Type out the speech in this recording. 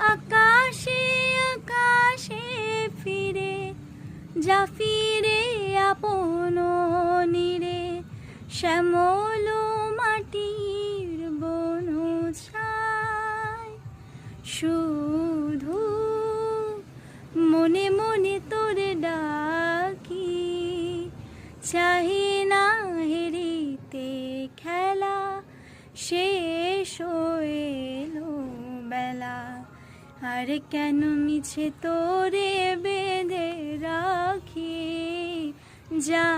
আকাশে আকাশে ফিরে যা ফিরে আপন নীরে, শ্যামল মাটির বন ছায়। শুধু মনে মনে তোরে ডাকি, চাহি না হেরিতে খেলা, শেষ হলো বেলা। আর কেন মিছে তোরে বেঁধে রাখি, যা